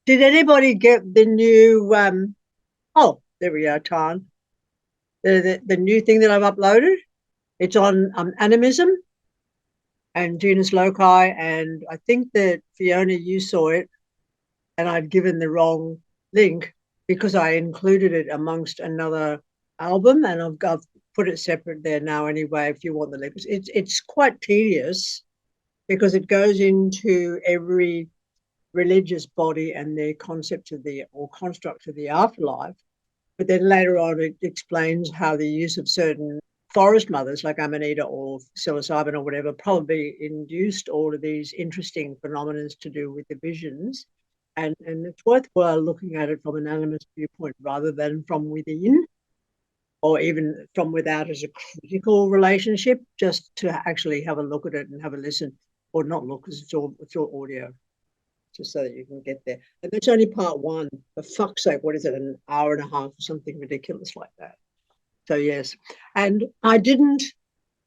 Did anybody get the new? Oh, there we are, Tan. The new thing that I've uploaded. It's on animism and genus loci, and I think that Fiona, you saw it, and I'd given the wrong link because I included it amongst another album, and I've put it separate there now anyway. If you want the link, it's quite tedious because it goes into every religious body and their concept of the or construct of the afterlife. But then later on, it explains how the use of certain forest mothers like Amanita or psilocybin or whatever probably induced all of these interesting phenomena to do with the visions. And it's worthwhile looking at it from an animist viewpoint rather than from within or even from without as a critical relationship, just to actually have a look at it and have a listen, or not look because it's all audio, just so that you can get there. And that's only part one. For fuck's sake, what is it, an hour and a half or something ridiculous like that? So yes, and I didn't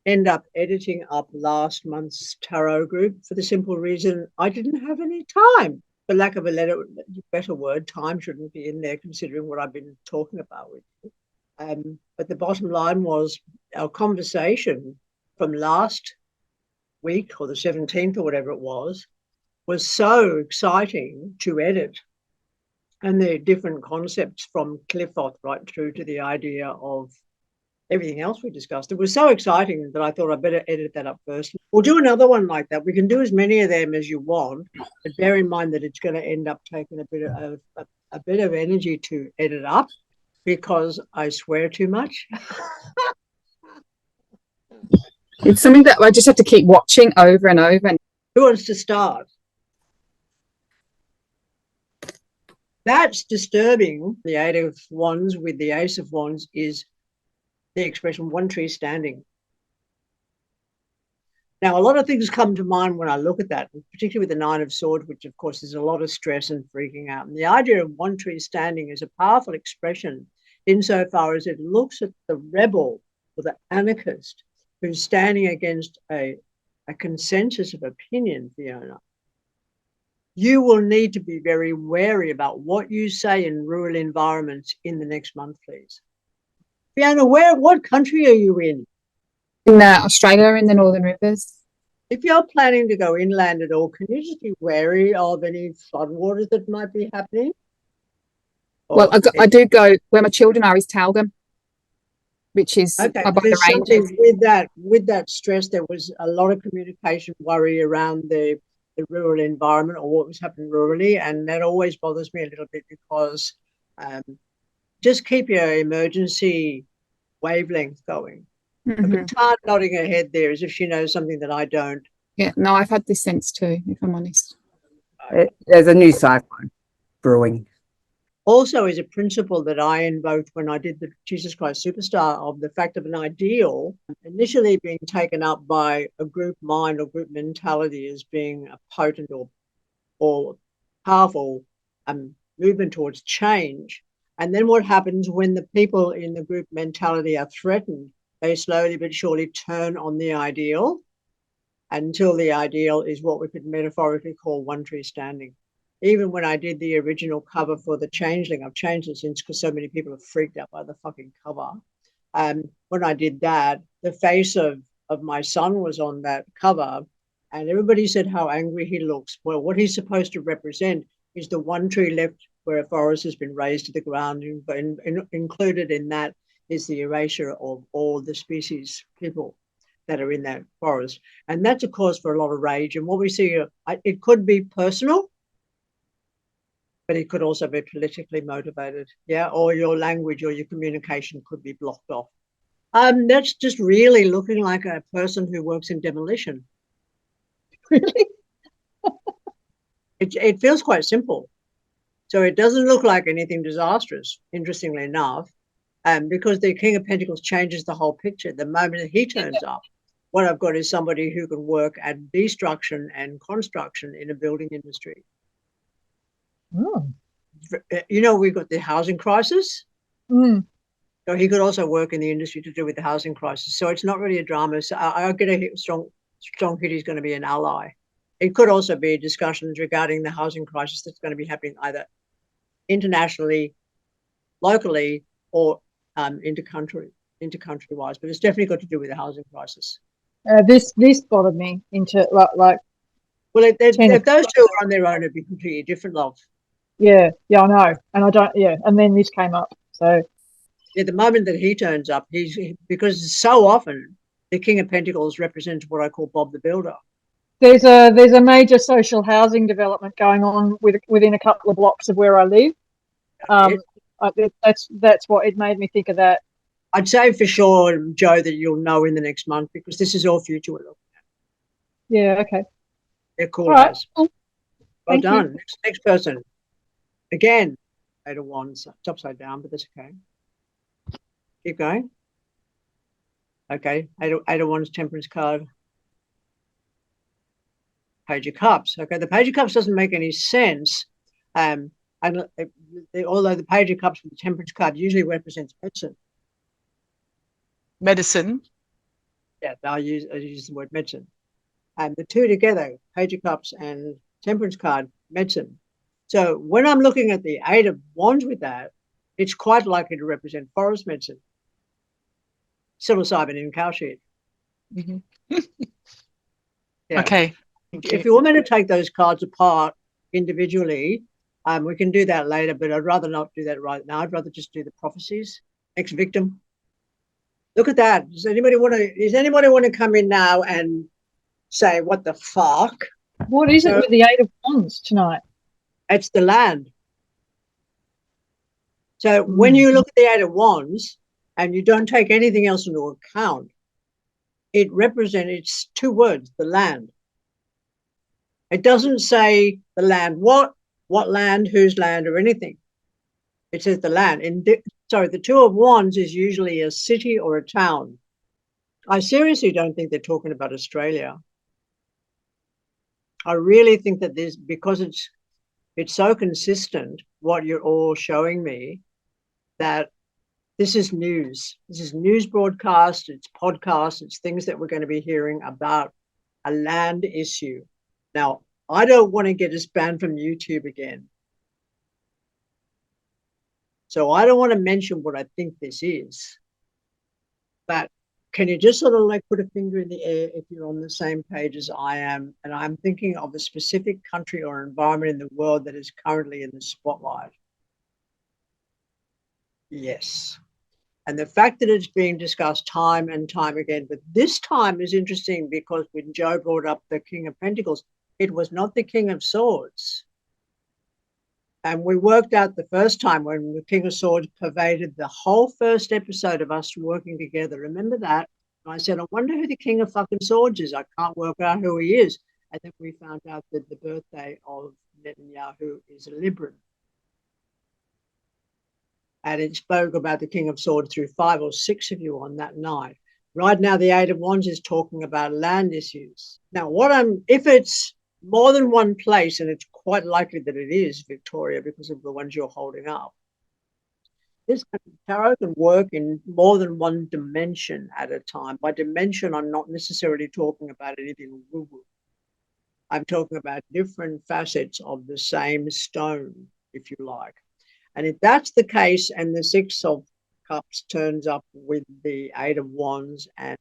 end up editing up last month's tarot group for the simple reason I didn't have any time. For lack of a better word, time shouldn't be in there considering what I've been talking about with you. But the bottom line was our conversation from last week or the 17th or whatever it was so exciting to edit. And the different concepts from Cliffoth right through to the idea of everything else we discussed. It was so exciting that I thought I'd better edit that up first. We'll do another one like that. We can do as many of them as you want, but bear in mind that it's going to end up taking a bit of energy to edit up because I swear too much. It's something that I just have to keep watching over and over. Who wants to start? That's disturbing. The Eight of Wands with the Ace of Wands is the expression one tree standing. Now, a lot of things come to mind when I look at that, particularly with the Nine of Swords, which, of course, is a lot of stress and freaking out. And the idea of one tree standing is a powerful expression insofar as it looks at the rebel or the anarchist who's standing against a consensus of opinion, Fiona. You will need to be very wary about what you say in rural environments in the next month, please. Fiona, what country are you in? In Australia, in the Northern Rivers. If you're planning to go inland at all, can you just be wary of any floodwaters that might be happening? Well, I do go where my children are is Talgum, which is okay. by the There's ranges. something with that stress. There was a lot of communication worry around the rural environment or what was happening rurally, and that always bothers me a little bit because just keep your emergency wavelength going. Mm-hmm. But nodding her head there as if she knows something that I don't. Yeah, no, I've had this sense too, if I'm honest. There's a new cyclone brewing. Also is a principle that I invoked when I did the Jesus Christ Superstar of the fact of an ideal initially being taken up by a group mind or group mentality as being a potent or powerful movement towards change. And then what happens when the people in the group mentality are threatened? They slowly but surely turn on the ideal until the ideal is what we could metaphorically call one tree standing. Even when I did the original cover for the Changeling, I've changed it since because so many people are freaked out by the fucking cover. When I did that, the face of my son was on that cover, and everybody said how angry he looks. Well, what he's supposed to represent is the one tree left where a forest has been razed to the ground, and included in that is the erasure of all the species, people that are in that forest. And that's a cause for a lot of rage. And what we see, it could be personal, but it could also be politically motivated, yeah, or your language or your communication could be blocked off. That's just really looking like a person who works in demolition. Really? It feels quite simple. So it doesn't look like anything disastrous, interestingly enough, because the King of Pentacles changes the whole picture. The moment that he turns up, what I've got is somebody who can work at destruction and construction in a building industry. Oh. You know, we've got the housing crisis. Mm. So he could also work in the industry to do with the housing crisis. So it's not really a drama. So I get a strong hit he's going to be an ally. it could also be discussions regarding the housing crisis that's going to be happening either internationally, locally, or intercountry-wise. But it's definitely got to do with the housing crisis. This bothered me into like. Well, if those two are on their own, it'd be completely different, love. Yeah, I know, and I don't. Yeah, and then this came up. So yeah, the moment that he turns up, because so often the King of Pentacles represents what I call Bob the Builder. there's a major social housing development going on within a couple of blocks of where I live. That's what it made me think of that. I'd say for sure, Joe, that you'll know in the next month, because this is all future we're looking at. Yeah. Okay. They're cool. All right. Well Thank done. you. Next person. Again, 8 of Wands. It's upside down, but that's okay. Keep going. Okay. Eight of Wands, Temperance card. Page of Cups. Okay. The Page of Cups doesn't make any sense. And although the Page of Cups with the Temperance card usually represents medicine. Medicine. Yeah, I use the word medicine. And the two together, Page of Cups and Temperance card, medicine. So when I'm looking at the 8 of Wands with that, it's quite likely to represent forest medicine, psilocybin and cow shit. Mm-hmm. Yeah. Okay. If you want me to take those cards apart individually, we can do that later, but I'd rather not do that right now. I'd rather just do the prophecies. Ex-victim. Look at that. Does anybody want to come in now and say, what the fuck? What is it with the 8 of Wands tonight? It's the land. So when you look at the 8 of Wands and you don't take anything else into account, it represents two words, the land. It doesn't say the land, what land, whose land, or anything. It says the land. The 2 of Wands is usually a city or a town. I seriously don't think they're talking about Australia. I really think that because it's so consistent, what you're all showing me, that this is news. This is news broadcast, it's podcasts, it's things that we're going to be hearing about a land issue. Now, I don't want to get us banned from YouTube again. So I don't want to mention what I think this is. But can you just sort of like put a finger in the air if you're on the same page as I am? And I'm thinking of a specific country or environment in the world that is currently in the spotlight. Yes. And the fact that it's being discussed time and time again, but this time is interesting because when Joe brought up the King of Pentacles, it was not the King of Swords. And we worked out the first time when the King of Swords pervaded the whole first episode of us working together. Remember that? And I said, I wonder who the King of fucking Swords is. I can't work out who he is. And then we found out that the birthday of Netanyahu is a Libran. And it spoke about the King of Swords through 5 or 6 of you on that night. Right now, the 8 of Wands is talking about land issues. Now, if it's more than one place, and it's quite likely that it is, Victoria, because of the ones you're holding up, this tarot can work in more than one dimension at a time. By dimension, I'm not necessarily talking about anything woo-woo. I'm talking about different facets of the same stone, if you like. And if that's the case, and the 6 of Cups turns up with the 8 of Wands, and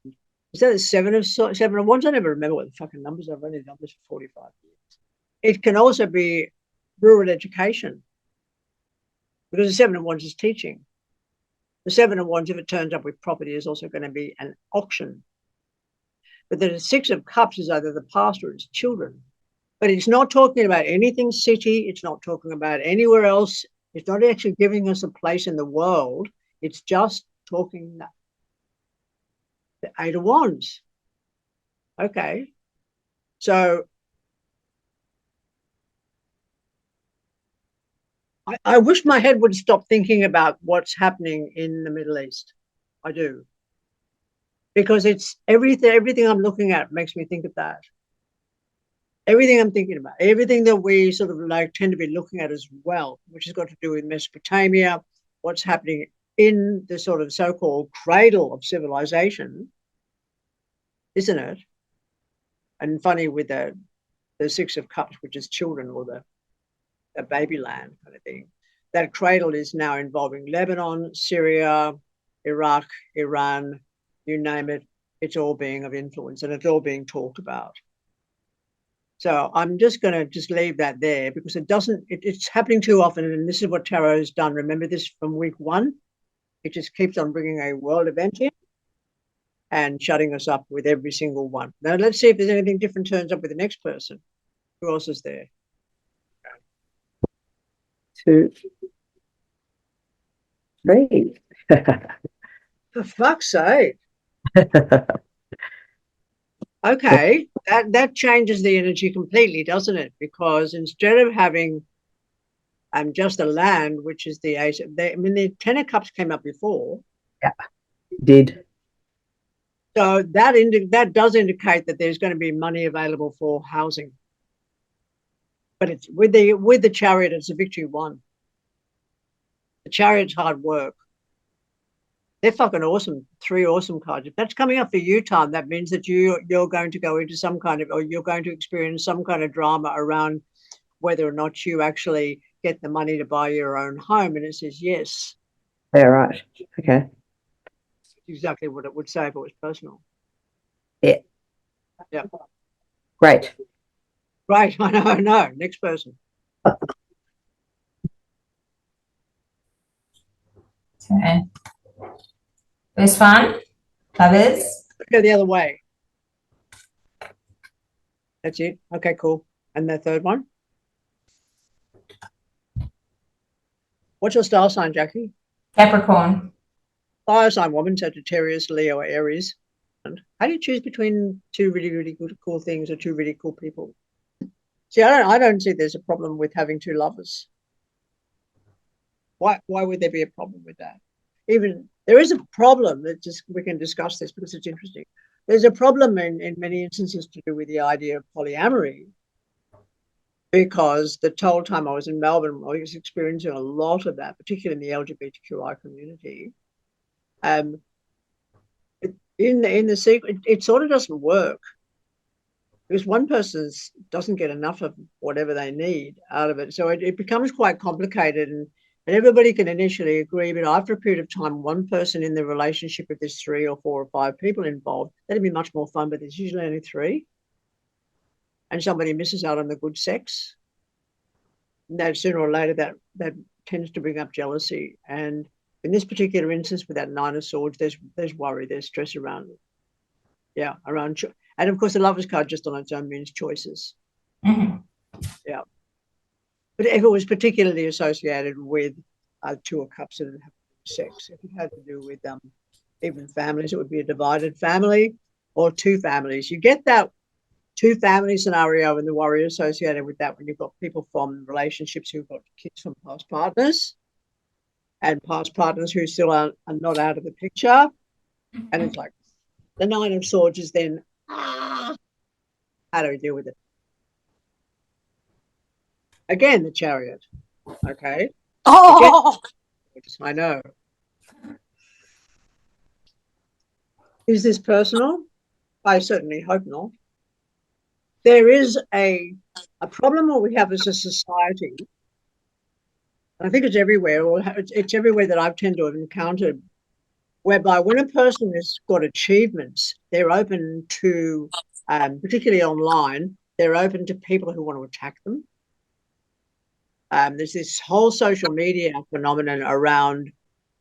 is that the 7 of Wands? I never remember what the fucking numbers are. I've only done this for 45 years. It can also be rural education, because the 7 of Wands is teaching. The 7 of Wands, if it turns up with property, is also going to be an auction. But the 6 of Cups is either the past or it's children. But it's not talking about anything city. It's not talking about anywhere else. It's not actually giving us a place in the world. It's just talking the 8 of Wands. Okay. So I wish my head would stop thinking about what's happening in the Middle East. I do. Because it's everything I'm looking at makes me think of that. Everything I'm thinking about, everything that we sort of like tend to be looking at as well, which has got to do with Mesopotamia, what's happening in the sort of so-called cradle of civilization, isn't it? And funny with the the Six of Cups, which is children or the baby land kind of thing. That cradle is now involving Lebanon, Syria, Iraq, Iran, you name it. It's all being of influence and it's all being talked about. So I'm just going to just leave that there because it's happening too often. And this is what tarot has done. Remember this from week 1. It just keeps on bringing a world event in and shutting us up with every single one. Now let's see if there's anything different turns up with the next person. Who else is there? 2, 3. For fuck's sake. Okay, that changes the energy completely, doesn't it? Because instead of having just a land, which is the Ace, the 10 of Cups came up before. Yeah, did. So that does indicate that there's going to be money available for housing. But it's with the Chariot, it's a victory won. The Chariot's hard work. They're fucking awesome. 3 awesome cards. If that's coming up for you, Tom, that means that you're going to go into some kind of, or you're going to experience some kind of drama around whether or not you actually get the money to buy your own home. And it says yes. Yeah, right. Okay. Exactly what it would say if it was personal. Yeah. Yeah. Great. Right. I know. Next person. Okay. This one, Lovers. Go the other way. That's it. Okay, cool. And the third one? What's your star sign, Jackie? Capricorn. Fire sign woman, Sagittarius, Leo, Aries. And how do you choose between 2 really, really good, cool things or 2 really cool people? See, I don't see there's a problem with having 2 lovers. Why would there be a problem with that? Even there is a problem that we can discuss this because it's interesting. There's a problem in many instances to do with the idea of polyamory, because the whole time I was in Melbourne, I was experiencing a lot of that, particularly in the LGBTQI community. In the secret, it sort of doesn't work because one person doesn't get enough of whatever they need out of it. So it becomes quite complicated, and everybody can initially agree, but after a period of time, one person in the relationship, if there's 3 or 4 or 5 people involved, that'd be much more fun, but there's usually only 3. And somebody misses out on the good sex. And that sooner or later, that tends to bring up jealousy. And in this particular instance, with that 9 of Swords, there's worry, there's stress around it. Yeah, around. And of course, the Lover's card just on its own means choices. Mm-hmm. Yeah. But if it was particularly associated with 2 of Cups that have sex, if it had to do with even families, it would be a divided family or 2 families. You get that 2 family scenario and the worry associated with that when you've got people from relationships who've got kids from past partners and past partners who still are not out of the picture. And it's like the 9 of Swords is then, how do we deal with it? Again, the Chariot. Okay. Oh, I know. Is this personal? I certainly hope not. There is a problem that we have as a society. I think it's everywhere, or it's everywhere that I've tended to have encountered, whereby when a person has got achievements, they're open to, particularly online, they're open to people who want to attack them. There's this whole social media phenomenon around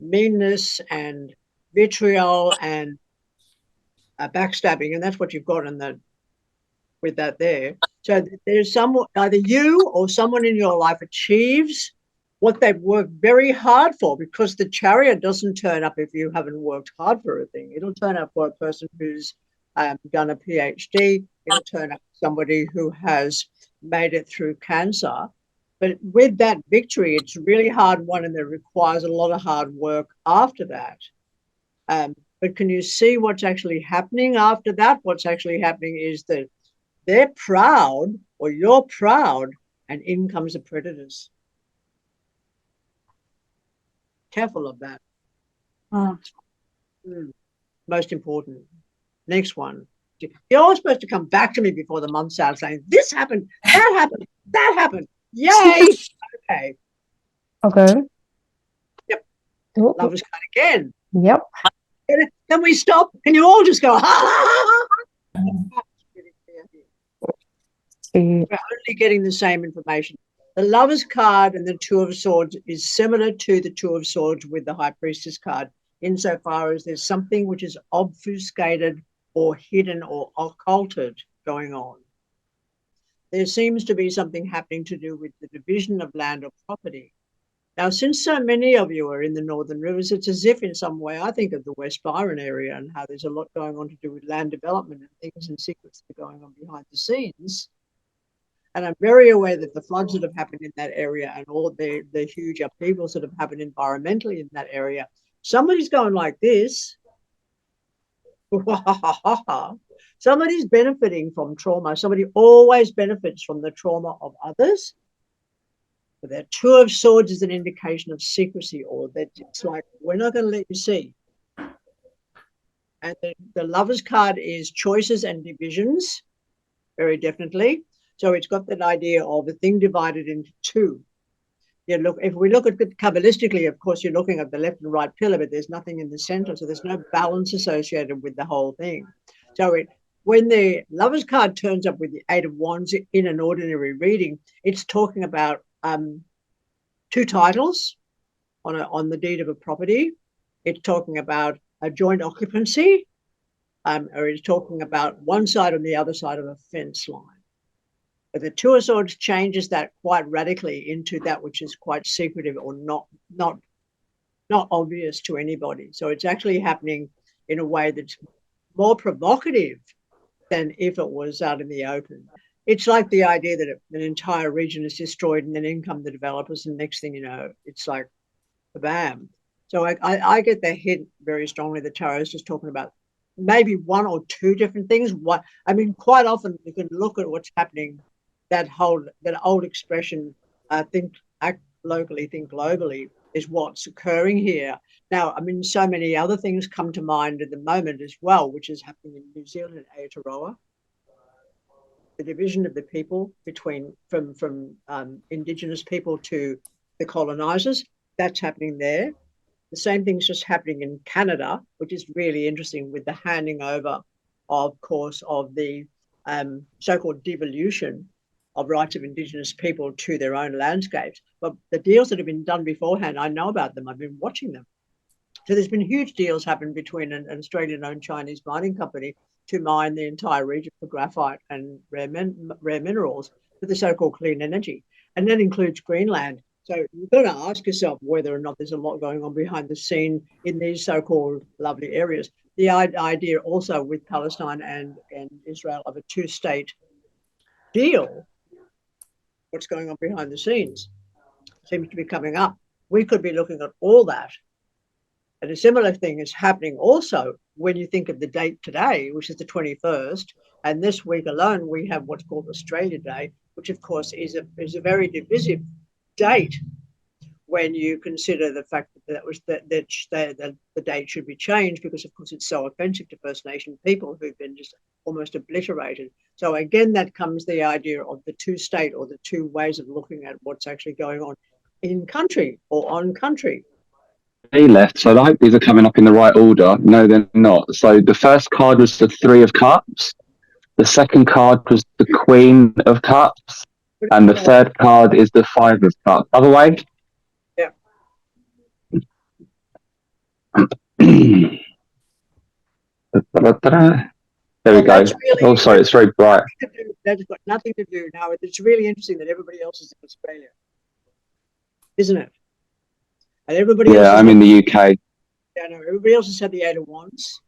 meanness and vitriol and backstabbing, and that's what you've got with that there. So there's someone, either you or someone in your life achieves what they've worked very hard for, because the Chariot doesn't turn up if you haven't worked hard for a thing. It'll turn up for a person who's done a PhD. It'll turn up somebody who has made it through cancer. But with that victory, it's really hard won, and it requires a lot of hard work after that. But can you see what's actually happening after that? What's actually happening is that they're proud, or you're proud, and in comes the predators. Careful of that. Most important. Next one. You're all supposed to come back to me before the month's out saying, this happened, that happened, that happened. Yay! Okay. Okay. Yep. Oh, Lovers card again. yep. Can we stop? Can you all just go, ha, ha, ha, ha? We're only getting the same information. The Lover's card and the Two of Swords is similar to the Two of Swords with the High Priestess card, insofar as there's something which is obfuscated or hidden or occulted going on. There seems to be something happening to do with the division of land or property. Now, since so many of you are in the Northern Rivers, it's as if in some way I think of the West Byron area and how there's a lot going on to do with land development and things and secrets that are going on behind the scenes. And I'm very aware that the floods that have happened in that area and all the huge upheavals that have happened environmentally in that area, somebody's going like this. Somebody's benefiting from trauma. Somebody always benefits from the trauma of others. But that Two of Swords is an indication of secrecy, or that it's like, we're not going to let you see. And the Lover's card is choices and divisions, very definitely. So it's got that idea of a thing divided into two. You look, if we look at it Kabbalistically, of course, you're looking at the left and right pillar, but there's nothing in the center. So there's no balance associated with the whole thing. So when the Lover's card turns up with the Eight of Wands in an ordinary reading, it's talking about two titles on the deed of a property. It's talking about a joint occupancy, or it's talking about one side and the other side of a fence line. But the Two of Swords changes that quite radically into that which is quite secretive or not obvious to anybody. So it's actually happening in a way that's more provocative than if it was out in the open. It's like the idea that an entire region is destroyed and then in come the developers, and next thing you know, it's like, bam. So I get the hint very strongly that tarot is just talking about maybe one or two different things. Quite often you can look at what's happening. That old expression, act locally, think globally, is what's occurring here. Now, so many other things come to mind at the moment as well, which is happening in New Zealand and Aotearoa. The division of the people from Indigenous people to the colonizers, that's happening there. The same thing's just happening in Canada, which is really interesting with the handing over, of course, of the so-called devolution of rights of Indigenous people to their own landscapes. But the deals that have been done beforehand, I know about them. I've been watching them. So there's been huge deals happen between an Australian-owned Chinese mining company to mine the entire region for graphite and rare minerals for the so-called clean energy. And that includes Greenland. So you've got to ask yourself whether or not there's a lot going on behind the scene in these so-called lovely areas. The idea also with Palestine and Israel of a two-state deal, what's going on behind the scenes seems to be coming up. We could be looking at all that. And a similar thing is happening also when you think of the date today, which is the 21st. And this week alone, we have what's called Australia Day, which of course is a very divisive date when you consider the fact that the date should be changed, because of course it's so offensive to First Nation people who've been just almost obliterated. So again, that comes the idea of the two-state, or the two ways of looking at what's actually going on in country or on country. They left, so I hope these are coming up in the right order. No, they're not. So the first card was the Three of Cups. The second card was the Queen of Cups. And the third card is the Five of Cups. Other way? Yeah. There we go. Really, sorry, it's very bright. That's got nothing to do now. It's really interesting that everybody else is in Australia, isn't it? And everybody else. Yeah, I'm in the UK. Yeah, no, everybody else has had the Eight of Wands.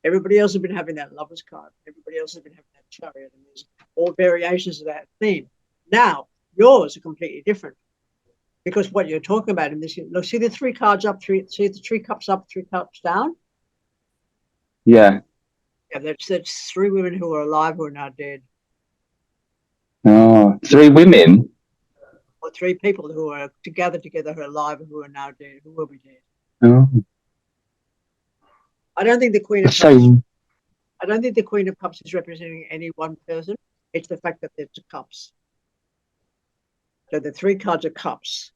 Everybody else has been having that Lover's card. Everybody else has been having that Chariot, and there's all variations of that theme. Now, yours are completely different, because what you're talking about in this, look, see the three cards up, see the three cups up, three cups down? Yeah. Yeah, that's three women who are alive who are now dead. Oh, three women? Or three people who are together who are alive and who are now dead, who will be dead. Oh. I don't think the Queen of Cups. So, I don't think the Queen of Cups is representing any one person. It's the fact that there's cups. So the 3 cards are cups.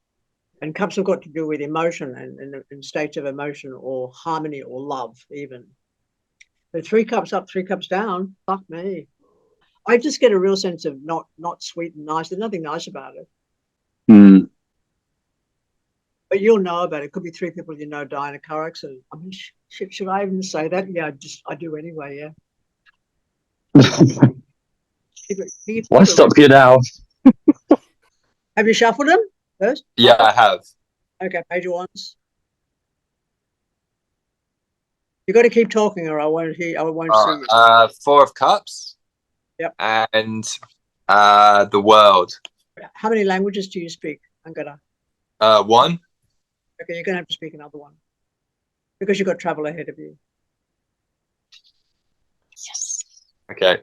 And cups have got to do with emotion and states of emotion or harmony or love even. The 3 cups up, 3 cups down, fuck me. I just get a real sense of not sweet and nice. There's nothing nice about it. Mm. But you'll know about it. Could be 3 people you know die in a car accident. I mean, should I even say that? Yeah, I do anyway, yeah. Why stop you now? Have you shuffled them first? Yeah, I have. Okay, page 1s. You got to keep talking, or I won't hear. I won't see you. 4 of Cups. Yep. And the World. How many languages do you speak, Angara? 1. Okay, you're gonna have to speak another one because you've got travel ahead of you. Yes. Okay.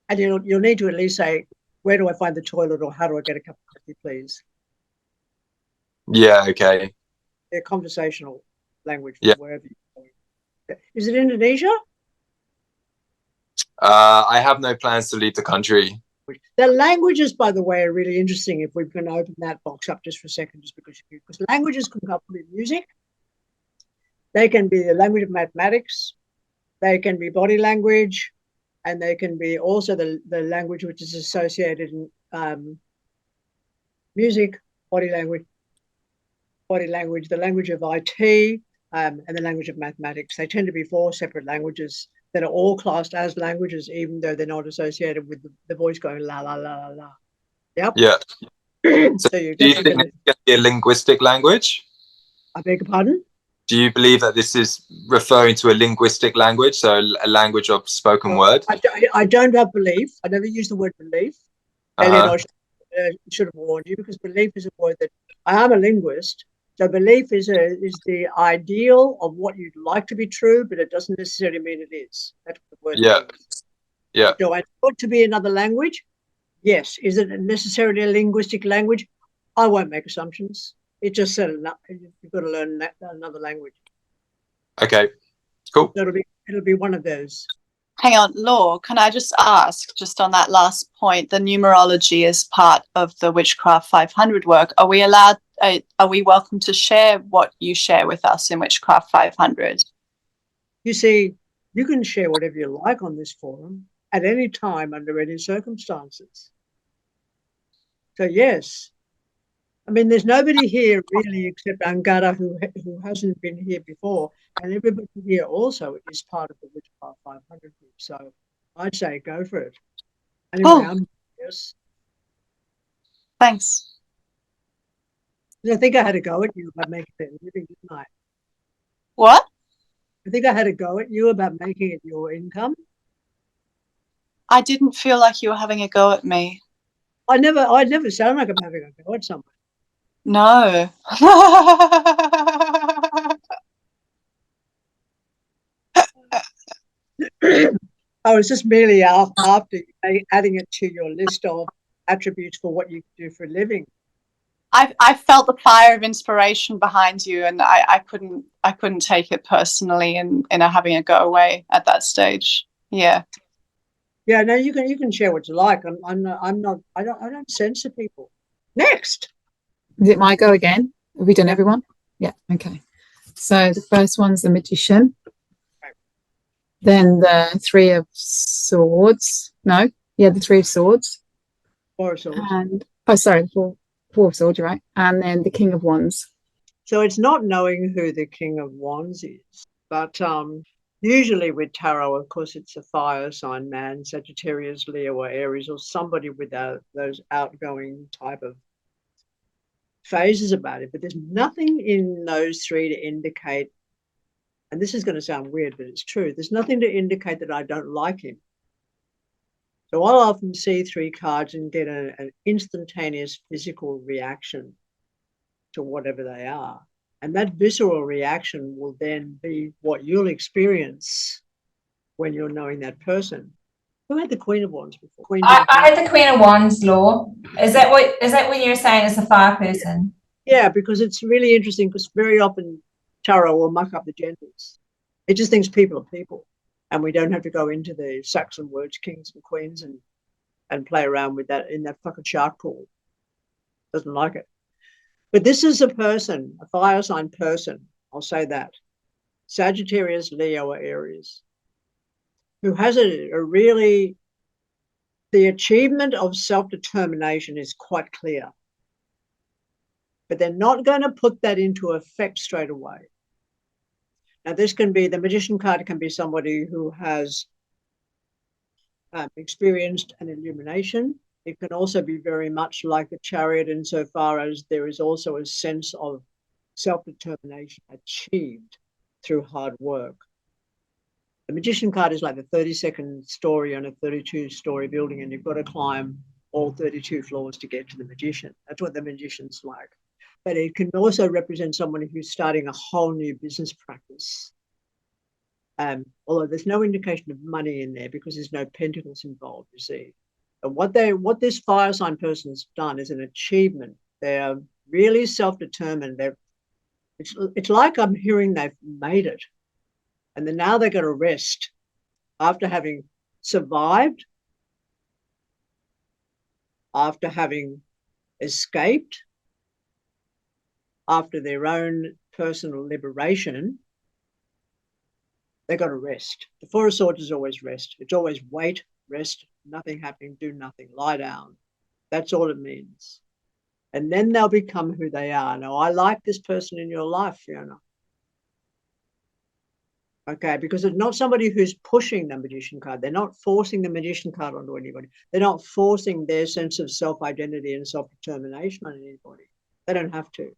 And you'll need to at least say, where do I find the toilet, or how do I get a cup of coffee, please? Yeah. Okay. They're conversational language from Yeah. wherever you're going. Is it Indonesia? I have no plans to leave the country. The languages, by the way, are really interesting. If we can open that box up just for a second, just because languages can come from music. They can be the language of mathematics. They can be body language, and they can be also the language which is associated in music, body language, the language of IT, and the language of mathematics. They tend to be 4 separate languages that are all classed as languages, even though they're not associated with the voice going la la la la la. Yep. Yeah. So do you think it's going to be a linguistic language? I beg your pardon? Do you believe that this is referring to a linguistic language, so a language of spoken word? I don't have belief. I never use the word belief. Elliot, I should have warned you, because belief is a word that I am a linguist. So belief is the ideal of what you'd like to be true, but it doesn't necessarily mean it is. That's the word. Yeah. Yeah. Do I want to be another language? Yes. Is it necessarily a linguistic language? I won't make assumptions. It just said enough. You've got to learn another language. Okay. Cool. So it'll be one of those. Hang on, Law, can I just ask, just on that last point, the numerology is part of the Witchcraft 500 work. Are we welcome to share what you share with us in Witchcraft 500? You see, you can share whatever you like on this forum at any time under any circumstances. So yes, I mean, there's nobody here really except Angara who hasn't been here before, and everybody here also is part of the Witchcraft 500 group. So I'd say go for it. Anyway, yes. Thanks. I think I had a go at you about making it a living, didn't I? What? I think I had a go at you about making it your income. I didn't feel like you were having a go at me. I never sound like I'm having a go at someone. No. I was just merely after adding it to your list of attributes for what you do for a living. I felt the fire of inspiration behind you, and I couldn't take it personally in having a go away at that stage. Yeah. Yeah, no, you can share what you like. I don't censor people. Next. Is it my go again? Have we done everyone? Yeah, okay. So the first one's the Magician. Then the 3 of Swords. No, yeah, the 3 of Swords. 4 of Swords. And four of Swords, you're right. And then the King of Wands. So it's not knowing who the King of Wands is, but usually with tarot, of course, it's a fire sign man, Sagittarius, Leo, or Aries, or somebody with those outgoing type of phases about it. But there's nothing in those 3 to indicate, and this is going to sound weird, but it's true, there's nothing to indicate that I don't like him. So I'll often see 3 cards and get an instantaneous physical reaction to whatever they are. And that visceral reaction will then be what you'll experience when you're knowing that person. Who had the Queen of Wands before? I had the Queen of Wands, Law. Is that what you're saying as a fire person? Yeah, because it's really interesting, because very often tarot will muck up the genders. It just thinks people are people. And we don't have to go into the Saxon words, kings and queens, and play around with that in that fucking shark pool. Doesn't like it. But this is a person, a fire sign person, I'll say that. Sagittarius, Leo, or Aries, who has a really, the achievement of self-determination is quite clear. But they're not going to put that into effect straight away. Now, this can be, the Magician card can be somebody who has experienced an illumination. It can also be very much like a Chariot insofar as there is also a sense of self-determination achieved through hard work. The Magician card is like the 32nd story on a 32-story building, and you've got to climb all 32 floors to get to the Magician. That's what the Magician's like. But it can also represent someone who's starting a whole new business practice. Although there's no indication of money in there because there's no pentacles involved, you see. And what this fire sign person's done is an achievement. They're really self-determined. It's like I'm hearing they've made it. And then now they're going to rest after having survived, after having escaped, after their own personal liberation. They've got to rest. The Four of Swords is always rest. It's always wait, rest, nothing happening, do nothing, lie down. That's all it means. And then they'll become who they are. Now, I like this person in your life, Fiona. Okay, because it's not somebody who's pushing the Magician card. They're not forcing the Magician card onto anybody. They're not forcing their sense of self-identity and self-determination on anybody. They don't have to.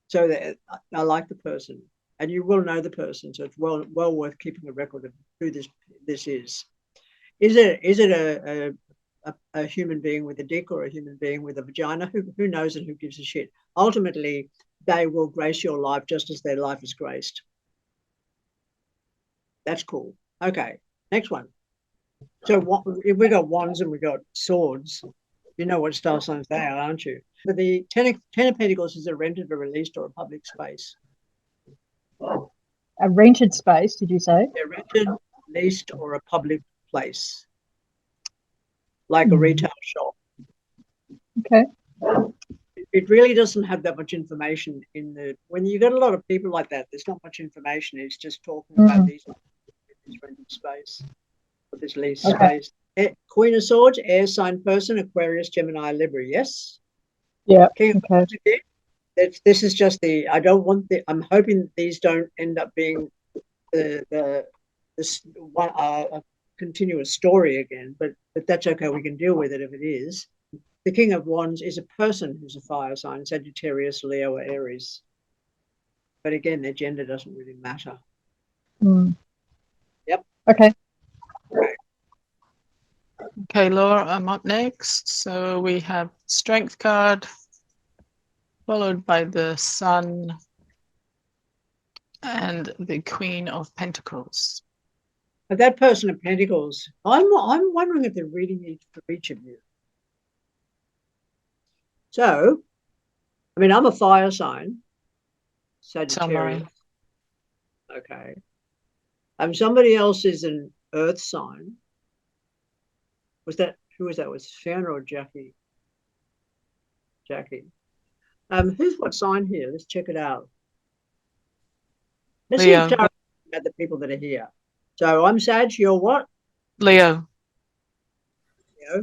So I like the person, and you will know the person. So it's well worth keeping a record of who this is. Is it a human being with a dick or a human being with a vagina? Who knows and who gives a shit? Ultimately, they will grace your life just as their life is graced. That's cool. Okay, next one. So if we got wands and we got swords, you know what star signs they are, aren't you? But the Ten of Pentacles is a rented, a released, or a public space. A rented space, did you say? They're rented, leased, or a public place, like a retail shop. Okay. It really doesn't have that much information in the. When you get a lot of people like that, there's not much information. It's just talking about this rented space or this leased space. Queen of Swords, air sign person, Aquarius, Gemini, Libra. Yes. Yeah. King okay. This is just the. I don't want the. I'm hoping these don't end up being this one a continuous story again. But that's okay. We can deal with it if it is. The King of Wands is a person who's a fire sign, Sagittarius, Leo, or Aries. But again, their gender doesn't really matter. Yep. Okay. Okay, Laura, I'm up next. So we have Strength card, followed by the Sun and the Queen of Pentacles. But that person of Pentacles, I'm wondering if they're reading it for each of you. So, I mean, I'm a fire sign, Sagittarius. Okay. Somebody else is an earth sign. Who was that? Was Fiona or Jackie? Jackie. Who's what sign here? Let's check it out. Let's see if Tara about the people that are here. So I'm Sag, you're what? Leo.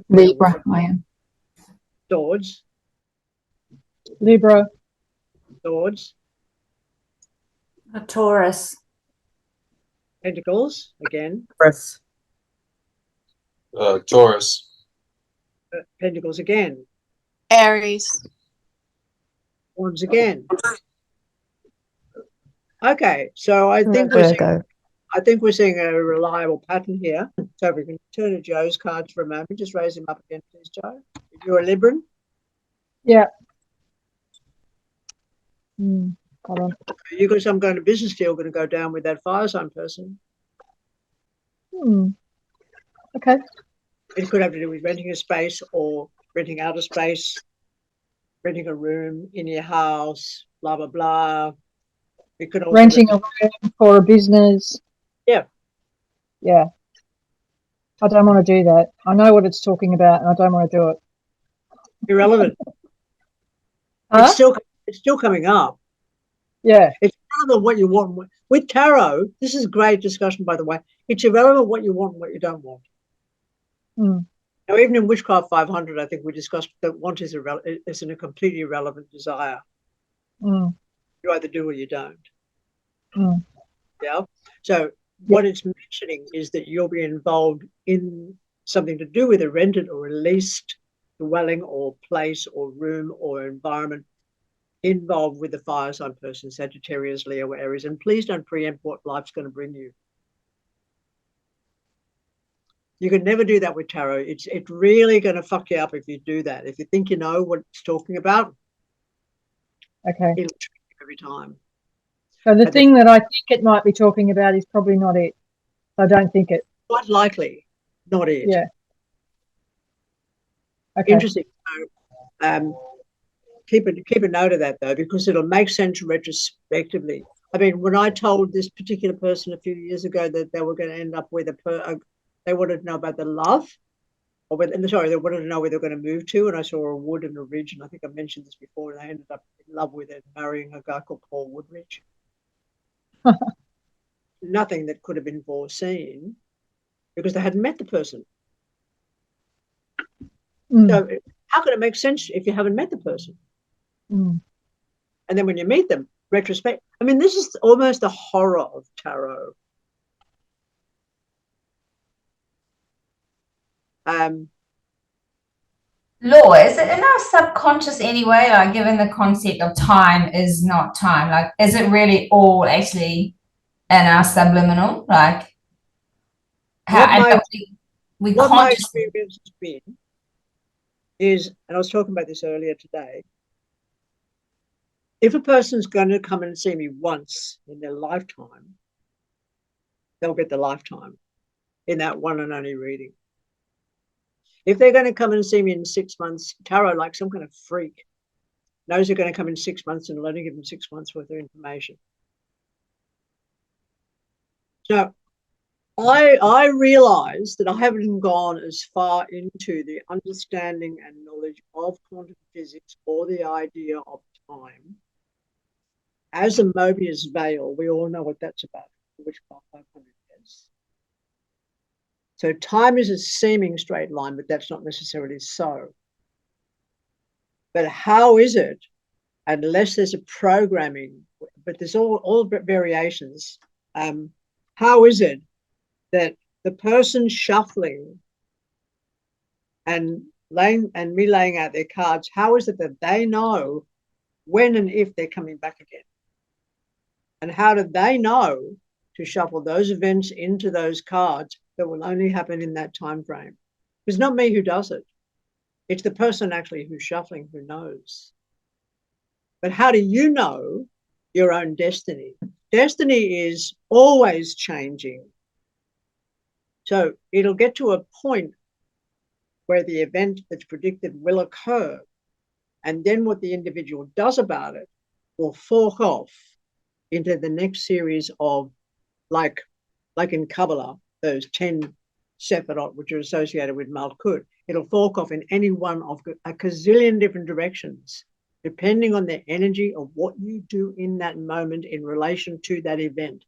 Libra, I am. Swords. Libra. Swords. A Taurus. Pentacles, again. Taurus. Taurus. Pentacles again. Aries. Wands again. Okay, so I think we're seeing a reliable pattern here. So if we can turn to Joe's cards for a moment, just raise him up again, please, Joe. If you're a Libran. Yeah. Hold on. You got some kind of business deal going to go down with that fire sign person. Okay. It could have to do with renting a space or renting out a space, renting a room in your house, blah, blah, blah. It could also renting a room for a business. Yeah, Yeah. I don't want to do that. I know what it's talking about and I don't want to do it. Irrelevant. Huh? It's still coming up. Yeah. It's irrelevant what you want. With tarot, this is great discussion, by the way. It's irrelevant what you want and what you don't want. Mm. Now, even in Witchcraft 500, I think we discussed that want is a completely irrelevant desire. Mm. You either do or you don't. Mm. Yeah. So what it's mentioning is that you'll be involved in something to do with a rented or a leased dwelling or place or room or environment involved with the fire sign person, Sagittarius, Leo, Aries. And please don't preempt what life's going to bring you. You can never do that with tarot. It's really going to fuck you up if you do that. If you think you know what it's talking about, Okay. it'll trick you every time. So the thing that I think it might be talking about is probably not it. I don't think it. Quite likely not it. Yeah. Okay. Interesting. So, keep a note of that though, because it'll make sense retrospectively. I mean, when I told this particular person a few years ago that they were going to end up with they wanted to know about the love, or they wanted to know where they're going to move to, and I saw a wood and a ridge, and I think I mentioned this before, and they ended up in love with it, marrying a guy called Paul Woodridge. Nothing that could have been foreseen because they hadn't met the person. Mm. So how can it make sense if you haven't met the person? Mm. And then when you meet them, retrospect. I mean, this is almost the horror of tarot. Law, is it in our subconscious anyway? Like, given the concept of time is not time, like, is it really all actually in our subliminal? Like, what my experience has been is, and I was talking about this earlier today, if a person's going to come and see me once in their lifetime, they'll get the lifetime in that one and only reading. If they're going to come and see me in 6 months, tarot, like some kind of freak, knows they're going to come in 6 months and only give them 6 months worth of information. So I realize that I haven't gone as far into the understanding and knowledge of quantum physics or the idea of time as a Mobius veil. We all know what that's about, which 500 is. So time is a seeming straight line, but that's not necessarily so. But how is it, unless there's a programming, but there's all variations, how is it that the person shuffling and me laying out their cards, how is it that they know when and if they're coming back again? And how do they know to shuffle those events into those cards that will only happen in that time frame? It's not me who does it. It's the person actually who's shuffling who knows. But how do you know your own destiny? Destiny is always changing. So it'll get to a point where the event that's predicted will occur. And then what the individual does about it will fork off into the next series of, like in Kabbalah, those 10 Sephirot, which are associated with Malkut. It'll fork off in any one of a gazillion different directions, depending on the energy of what you do in that moment in relation to that event.